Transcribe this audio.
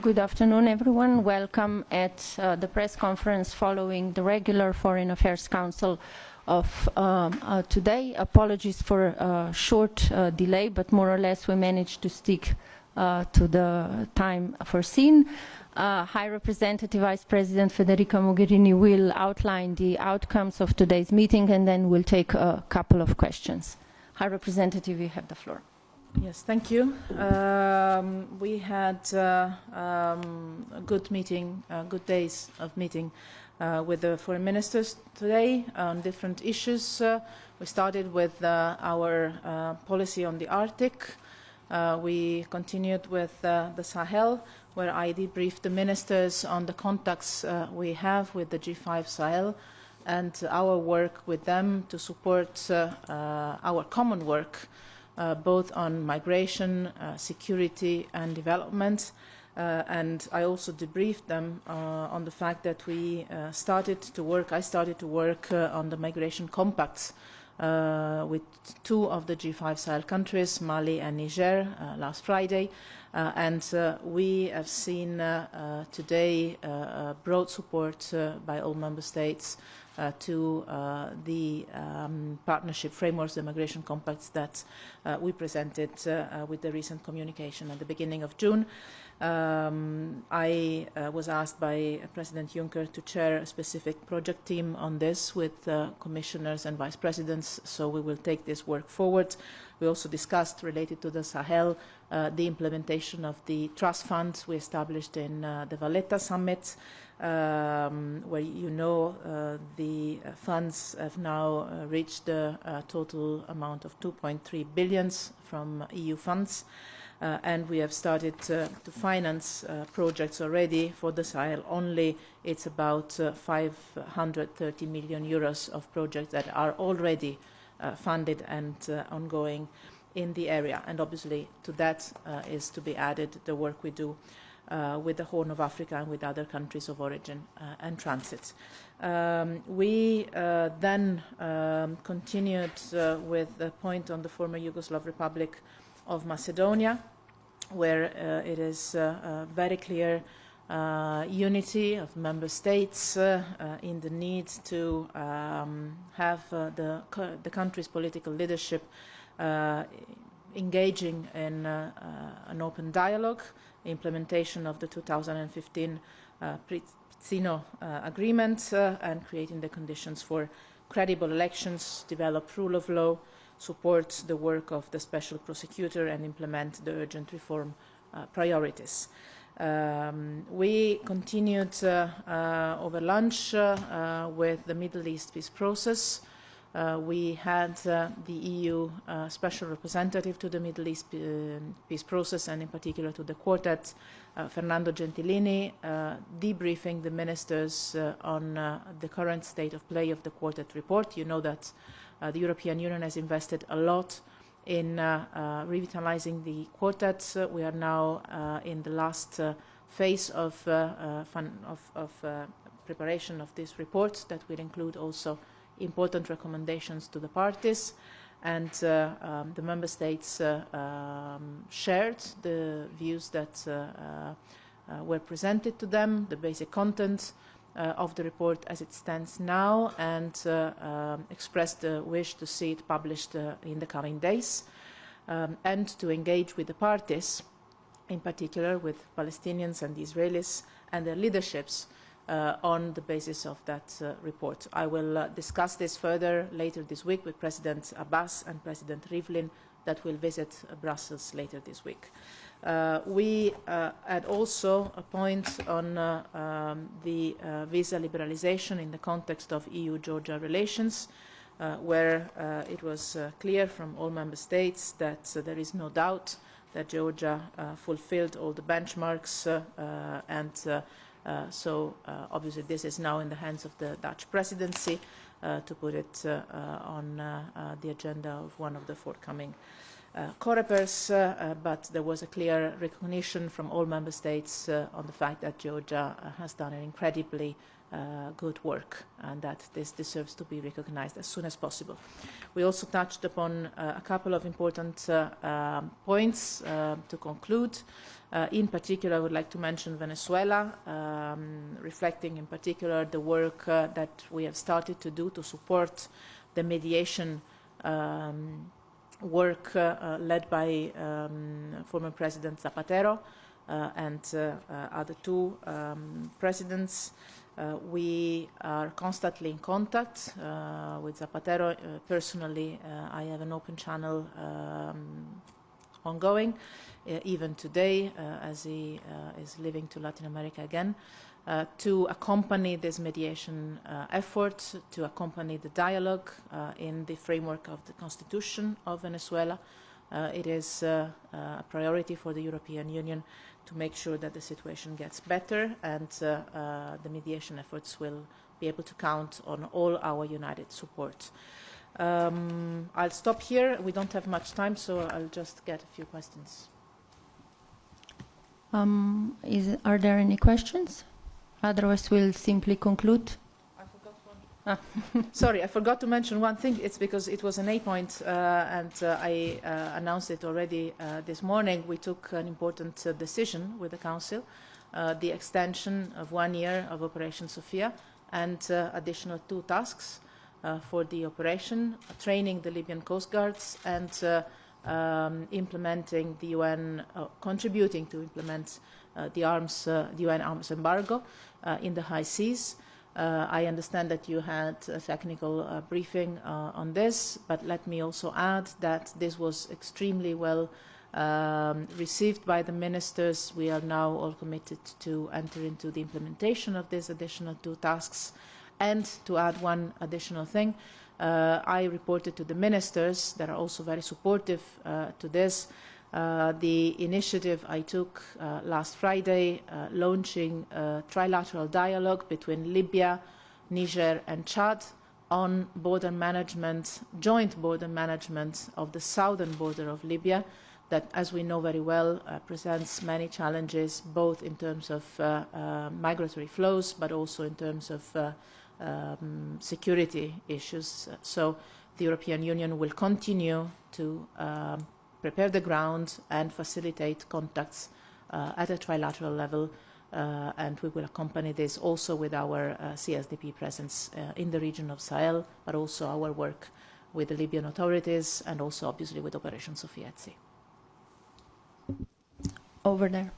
Good afternoon, everyone. Welcome at the press conference following the regular Foreign Affairs Council of today. Apologies for a short delay, but more or less we managed to stick to the time foreseen. High Representative Vice President Federica Mogherini will outline the outcomes of today's meeting, and then we'll take a couple of questions. High Representative, you have the floor. Yes, thank you. We had a good meeting, good days of meeting with the foreign ministers today on different issues. We started with our policy on the Arctic. We continued with the Sahel, where I debriefed the ministers on the contacts we have with the G5 Sahel and our work with them to support our common work both on migration, security and development. And I also debriefed them on the fact that I started to work on the migration compacts with two of the G5 Sahel countries, Mali and Niger, last Friday. And we have seen today broad support by all member states to the partnership frameworks, the migration compacts that we presented with the recent communication at the beginning of June. I was asked by President Juncker to chair a specific project team on this with commissioners and vice presidents, so we will take this work forward. We also discussed, related to the Sahel, the implementation of the trust funds we established in the Valletta summit, where the funds have now reached a total amount of 2.3 billion from EU funds. And we have started to finance projects already for the Sahel only. It's about 530 million euros of projects that are already funded and ongoing in the area. And obviously to that is to be added the work we do with the Horn of Africa and with other countries of origin and transit. We then continued with the point on the former Yugoslav Republic of Macedonia, where it is very clear unity of member states in the need to have the country's political leadership engaging in an open dialogue, implementation of the 2015 Prištino agreement and creating the conditions for credible elections, develop rule of law, support the work of the special prosecutor and implement the urgent reform priorities. We continued over lunch with the Middle East peace process. We had the EU Special Representative to the Middle East peace process, and in particular to the Quartet, Fernando Gentilini, debriefing the ministers on the current state of play of the Quartet report. You know that the European Union has invested a lot in revitalizing the Quartet. We are now in the last phase of preparation of this report that will include also important recommendations to the parties, and the member states shared the views that were presented to them, the basic content of the report as it stands now, and expressed the wish to see it published in the coming days, and to engage with the parties, in particular with Palestinians and the Israelis and their leaderships on the basis of that report. I will discuss this further later this week with President Abbas and President Rivlin, that will visit Brussels later this week. We had also a point on the visa liberalization in the context of EU-Georgia relations, where it was clear from all member states that there is no doubt that Georgia fulfilled all the benchmarks, and so obviously this is now in the hands of the Dutch presidency to put it on the agenda of one of the forthcoming Corepers, but there was a clear recognition from all member states on the fact that Georgia has done an incredibly good work, and that this deserves to be recognized as soon as possible. We also touched upon a couple of important points to conclude. In particular, I would like to mention Venezuela, reflecting in particular the work that we have started to do to support the mediation work led by former President Zapatero and other two presidents. We are constantly in contact with Zapatero. Personally, I have an open channel ongoing, even today, as he is leaving to Latin America again, to accompany this mediation effort, to accompany the dialogue in the framework of the Constitution of Venezuela. It is a priority for the European Union to make sure that the situation gets better, and the mediation efforts will be able to count on all our united support. I'll stop here. We don't have much time, so I'll just get a few questions. Are there any questions? Otherwise, we'll simply conclude. I forgot one. Sorry, I forgot to mention one thing. It's because it was an A point, and I announced it already this morning. We took an important decision with the Council, the extension of 1 year of Operation Sophia and additional 2 tasks for the operation, training the Libyan Coast Guards and implementing the UN, contributing to implement the UN arms embargo in the high seas. I understand that you had a technical briefing on this, but let me also add that this was extremely well received by the ministers. We are now all committed to enter into the implementation of these additional 2 tasks. And to add one additional thing, I reported to the ministers that are also very supportive to this, the initiative I took last Friday, launching a trilateral dialogue between Libya, Niger and Chad on border management, joint border management of the southern border of Libya, that, as we know very well, presents many challenges, both in terms of migratory flows, but also in terms of security issues. So the European Union will continue to prepare the ground and facilitate contacts at a trilateral level, and we will accompany this also with our CSDP presence in the region of Sahel, but also our work with the Libyan authorities and also obviously with Operation Sophia at Sea. Over there.